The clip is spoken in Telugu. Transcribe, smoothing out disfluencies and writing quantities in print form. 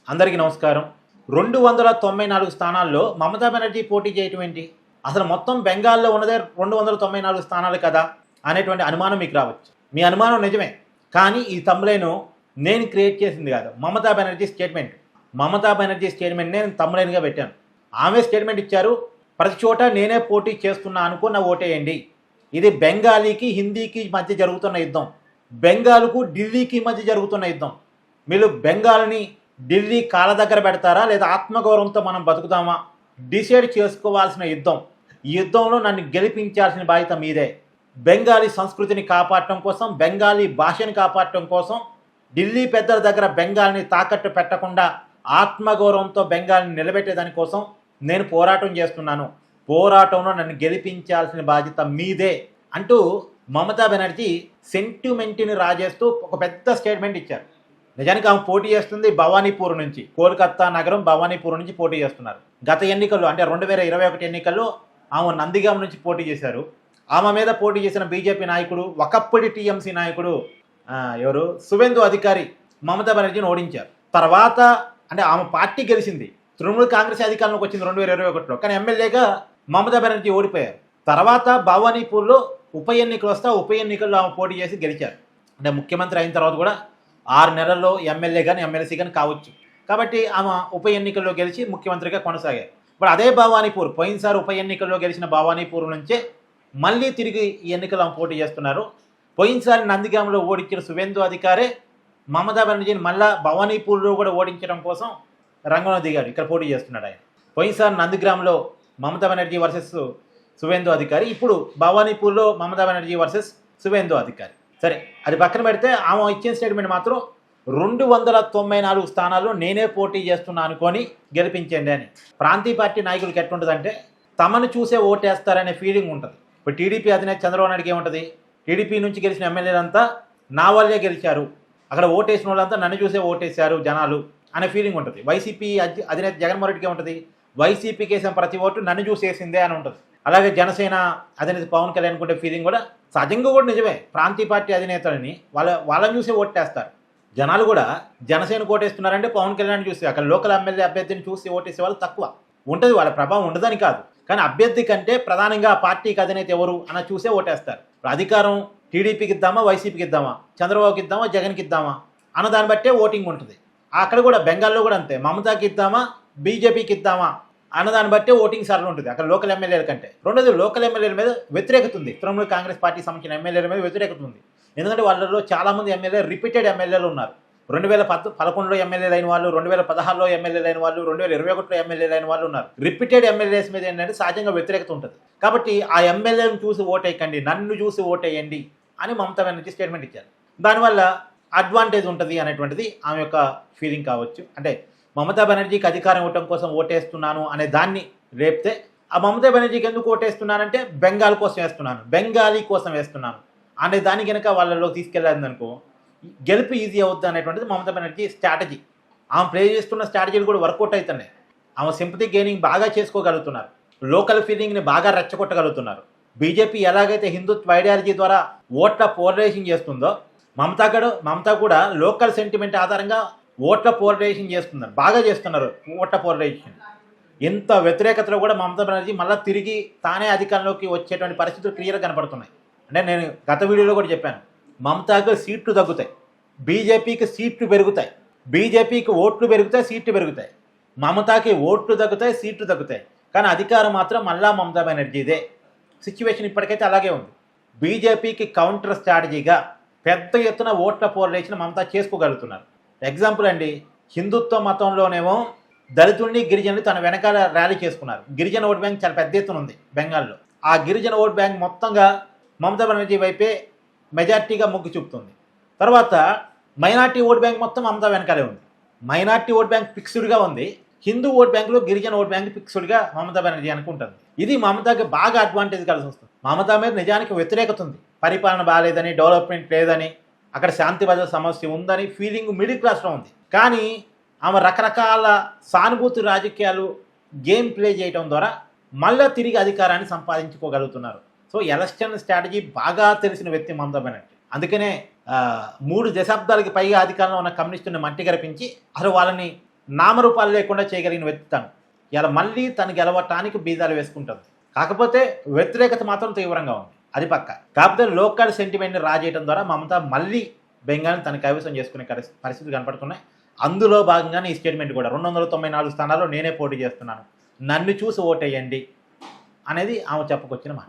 అందరికీ నమస్కారం. 294 స్థానాల్లో మమతా బెనర్జీ పోటీ చేయటం ఏంటి? అసలు మొత్తం బెంగాల్‌లో ఉన్నదే 294 స్థానాలు కదా! అనేటువంటి అనుమానం మీకు రావచ్చు. మీ అనుమానం నిజమే. కానీ ఈ థంబ్‌నెయిల్ నేను క్రియేట్ చేసింది కాదు. మమతా బెనర్జీ స్టేట్మెంట్. మమతా బెనర్జీ స్టేట్మెంట్‌నే నేను థంబ్‌నెయిల్‌గా పెట్టాను. ఆమె స్టేట్మెంట్ ఇచ్చారు. ప్రతి చోట నేనే పోటీ చేస్తున్నా అనుకుని ఓటేయండి. ఇది బెంగాలీకి, హిందీకి మధ్య జరుగుతున్న యుద్ధం. బెంగాల్‌కు, ఢిల్లీకి మధ్య జరుగుతున్న యుద్ధం. మీరు బెంగాల్‌ని ఢిల్లీ కాళ్ళ దగ్గర పెడతారా లేదా ఆత్మగౌరవంతో మనం బతుకుతామా డిసైడ్ చేసుకోవాల్సిన యుద్ధం. ఈ యుద్ధంలో నన్ను గెలిపించాల్సిన బాధ్యత మీదే. బెంగాలీ సంస్కృతిని కాపాడటం కోసం, బెంగాలీ భాషని కాపాడటం కోసం, ఢిల్లీ పెద్దల దగ్గర బెంగాల్ని తాకట్టు పెట్టకుండా ఆత్మగౌరవంతో బెంగాల్ని నిలబెట్టేదాని కోసం నేను పోరాటం చేస్తున్నాను. పోరాటంలో నన్ను గెలిపించాల్సిన బాధ్యత మీదే అంటూ మమతా బెనర్జీ సెంటిమెంట్ని రాజేస్తూ ఒక పెద్ద స్టేట్మెంట్ ఇచ్చారు. నిజానికి ఆమె పోటీ చేస్తుంది భవానీపూర్ నుంచి. కోల్కతా నగరం భవానీపూర్ నుంచి పోటీ చేస్తున్నారు. గత ఎన్నికల్లో అంటే 2021 ఎన్నికల్లో ఆమె నందిగాం నుంచి పోటీ చేశారు. ఆమె మీద పోటీ చేసిన బీజేపీ నాయకుడు, ఒకప్పటి టీఎంసీ నాయకుడు ఎవరు సువేందు అధికారి మమతా బెనర్జీని ఓడించారు. తర్వాత అంటే ఆమె పార్టీ గెలిచింది. తృణమూల్ కాంగ్రెస్ అధికారంలోకి వచ్చింది 2021లో. కానీ ఎమ్మెల్యేగా మమతా బెనర్జీ ఓడిపోయారు. తర్వాత భవానీపూర్లో ఉప ఎన్నికలు వస్తే ఉప ఎన్నికల్లో ఆమె పోటీ చేసి గెలిచారు. అంటే ముఖ్యమంత్రి అయిన తర్వాత కూడా 6 నెలల్లో ఎమ్మెల్యే కానీ ఎమ్మెల్సీ కానీ కావచ్చు. కాబట్టి ఆమె ఉప ఎన్నికల్లో గెలిచి ముఖ్యమంత్రిగా కొనసాగారు. ఇప్పుడు అదే భవానీపూర్, పోయినసారి ఉప ఎన్నికల్లో గెలిచిన భవానీపూర్ నుంచే మళ్ళీ తిరిగి ఈ ఎన్నికలు ఆమె పోటీ చేస్తున్నారు. పోయినసారి నందిగాంలో ఓడించిన సువేందు అధికారే మమతా బెనర్జీని మళ్ళా భవానీపూర్లో కూడా ఓడించడం కోసం రంగంలో దిగాడు. ఇక్కడ పోటీ చేస్తున్నాడు ఆయన. పోయినసారి నందిగ్రామ్లో మమతా బెనర్జీ వర్సెస్ సువేందు అధికారి, ఇప్పుడు భవానీపూర్లో మమతా బెనర్జీ వర్సెస్ సువేందు అధికారి. సరే, అది పక్కన పెడితే ఆమె ఇచ్చిన స్టేట్మెంట్ మాత్రం 294 స్థానాల్లో నేనే పోటీ చేస్తున్నా అనుకొని గెలిపించండి అని. ప్రాంతీయ పార్టీ నాయకులకి ఎట్లుంటుందంటే తమను చూసే ఓటేస్తారనే ఫీలింగ్ ఉంటుంది. ఇప్పుడు టీడీపీ అధినేత చంద్రబాబు నాయుడుకి ఏముంటుంది? టీడీపీ నుంచి గెలిచిన ఎమ్మెల్యేలంతా నా వల్లే గెలిచారు, అక్కడ ఓటేసిన వాళ్ళంతా నన్ను చూసే ఓటేశారు జనాలు అనే ఫీలింగ్ ఉంటుంది. వైసీపీ అధినేత జగన్మోహన్ రెడ్డికి ఏముంటుంది? వైసీపీకి వేసిన ప్రతి ఓటు నన్ను చూసేసిందే అని ఉంటుంది. అలాగే జనసేన అధినేత పవన్ కళ్యాణ్ అనుకుంటే ఫీలింగ్ కూడా సహజంగా కూడా నిజమే. ప్రాంతీయ పార్టీ అధినేతలని వాళ్ళని చూసే ఓటేస్తారు జనాలు. కూడా జనసేన ఓటేస్తున్నారంటే పవన్ కళ్యాణ్ చూసి, అక్కడ లోకల్ ఎమ్మెల్యే అభ్యర్థిని చూసి ఓటేసే వాళ్ళు తక్కువ ఉంటుంది. వాళ్ళ ప్రభావం ఉండదని కాదు, కానీ అభ్యర్థి కంటే ప్రధానంగా పార్టీకి అధినేత ఎవరు అన్న చూసే ఓటేస్తారు. అధికారం టీడీపీకి ఇద్దామా, వైసీపీకి ఇద్దామా, చంద్రబాబుకి ఇద్దామా, జగన్కి ఇద్దామా అన్న దాన్ని బట్టే ఓటింగ్ ఉంటుంది. అక్కడ కూడా బెంగాల్లో కూడా అంతే. మమతాకి ఇద్దామా, బీజేపీకి ఇద్దామా అన్నదాన్ని బట్టే ఓటింగ్ సరళ ఉంటుంది అక్కడ లోకల్ ఎమ్మెల్యేల కంటే. రెండోది, లోకల్ ఎమ్మెల్యేల మీద వ్యతిరేకత ఉంది. తృణమూల్ కాంగ్రెస్ పార్టీకి సంబంధించిన ఎమ్మెల్యేల మీద వ్యతిరేకత ఉంది. ఎందుకంటే వాళ్ళలో చాలామంది ఎమ్మెల్యేలు రిపీటెడ్ ఎమ్మెల్యేలు ఉన్నారు. 2011లో ఎమ్మెల్యేలు అయిన వాళ్ళు, 2016లో ఎమ్మెల్యేలు అయిన వాళ్ళు, 2021లో ఎమ్మెల్యేలు అయిన వాళ్ళు ఉన్నారు. రిపీటెడ్ ఎమ్మెల్యేస్ మీద ఏంటంటే సహజంగా వ్యతిరేకత ఉంటుంది. కాబట్టి ఆ ఎమ్మెల్యేలను చూసి ఓటేయకండి, నన్ను చూసి ఓటేయండి అని మమతా బెనర్జీ స్టేట్మెంట్ ఇచ్చారు. దానివల్ల అడ్వాంటేజ్ ఉంటుంది అనేటువంటిది ఆమె యొక్క ఫీలింగ్ కావచ్చు. అంటే మమతా బెనర్జీకి అధికారం ఇవ్వటం కోసం ఓటేస్తున్నాను అనే దాన్ని రేపితే, ఆ మమతా బెనర్జీకి ఎందుకు ఓటేస్తున్నానంటే బెంగాల్ కోసం వేస్తున్నాను, బెంగాలీ కోసం వేస్తున్నాను అనే దాన్ని కనుక వాళ్ళలో తీసుకెళ్ళాలనుకో గెలుపు ఈజీ అవుద్ది అనేటువంటిది మమతా బెనర్జీ స్ట్రాటజీ. ఆమె ప్లే చేస్తున్న స్ట్రాటజీలు కూడా వర్కౌట్ అవుతున్నాయి. ఆమె సింపతి గెయినింగ్ బాగా చేసుకోగలుగుతున్నారు, లోకల్ ఫీలింగ్ని బాగా రెచ్చగొట్టగలుగుతున్నారు. బీజేపీ ఎలాగైతే హిందుత్వ ఐడియాలజీ ద్వారా ఓట్ల పోలరైజేషన్ చేస్తుందో, మమతా కూడా లోకల్ సెంటిమెంట్ ఆధారంగా ఓట్ల పోలరైజేషన్ చేస్తున్నారు, బాగా చేస్తున్నారు ఓట్ల పోలరైజేషన్. ఎంత వ్యతిరేకతలో కూడా మమతా బెనర్జీ మళ్ళీ తిరిగి తానే అధికారంలోకి వచ్చేటువంటి పరిస్థితులు క్లియర్గా కనపడుతున్నాయి. అంటే నేను గత వీడియోలో కూడా చెప్పాను, మమతాకు సీట్లు తగ్గుతాయి, బీజేపీకి సీట్లు పెరుగుతాయి. బీజేపీకి ఓట్లు పెరుగుతాయి, సీట్లు పెరుగుతాయి. మమతాకి ఓట్లు తగ్గుతాయి, సీట్లు తగ్గుతాయి. కానీ అధికారం మాత్రం మళ్ళా మమతా బెనర్జీదే. సిచ్యువేషన్ ఇప్పటికైతే అలాగే ఉంది. బీజేపీకి కౌంటర్ స్ట్రాటజీగా పెద్ద ఎత్తున ఓట్ల పోలరైజేషన్ మమతా చేసుకోగలుగుతున్నారు. ఎగ్జాంపుల్ అండి, హిందుత్వ మతంలోనేమో దళితుల్ని, గిరిజనులు తన వెనకాల ర్యాలీ చేసుకున్నారు. గిరిజన ఓట్ బ్యాంక్ చాలా పెద్ద ఎత్తున ఉంది బెంగాల్లో. ఆ గిరిజన ఓట్ బ్యాంక్ మొత్తంగా మమతా బెనర్జీ వైపే మెజార్టీగా మొగ్గు చూపుతుంది. తర్వాత మైనార్టీ ఓట్ బ్యాంక్ మొత్తం మమతా వెనకాలే ఉంది. మైనార్టీ ఓట్ బ్యాంక్ ఫిక్స్డ్గా ఉంది. హిందూ ఓట్ బ్యాంకులో గిరిజన ఓట్ బ్యాంక్ ఫిక్స్డ్గా మమతా బెనర్జీ అనుకుంటుంది. ఇది మమతాకి బాగా అడ్వాంటేజ్ కలిసి వస్తుంది. మమతా మీద నిజానికి వ్యతిరేకత ఉంది, పరిపాలన బాగాలేదని, డెవలప్మెంట్ లేదని, అక్కడ శాంతి భద్రత సమస్య ఉందని ఫీలింగ్ మిడిల్ క్లాస్లో ఉంది. కానీ ఆమె రకరకాల సానుభూతి రాజకీయాలు గేమ్ ప్లే చేయడం ద్వారా మళ్ళీ తిరిగి అధికారాన్ని సంపాదించుకోగలుగుతున్నారు. సో ఎలక్షన్ స్ట్రాటజీ బాగా తెలిసిన వ్యక్తి మమతా బెనర్జీ. అందుకనే 3 దశాబ్దాలకి పైగా అధికారంలో ఉన్న కమ్యూనిస్టుని మట్టి గరిపించి అసలు వాళ్ళని నామరూపాలు లేకుండా చేయగలిగిన వ్యక్తి తను. ఇలా మళ్ళీ తను గెలవటానికి బీజాలు వేసుకుంటుంది. కాకపోతే వ్యతిరేకత మాత్రం తీవ్రంగా ఉంది, అది పక్క. కాకపోతే లోకల్ సెంటిమెంట్ని రాజేయడం ద్వారా మమత మళ్ళీ బెంగాల్ని తన కైవసం చేసుకునే పరిస్థితులు కనపడుతున్నాయి. అందులో భాగంగానే ఈ స్టేట్మెంట్ కూడా 294 స్థానాల్లో నేనే పోటీ చేస్తున్నాను, నన్ను చూసి ఓటేయండి అనేది ఆమె చెప్పుకొచ్చిన మాట.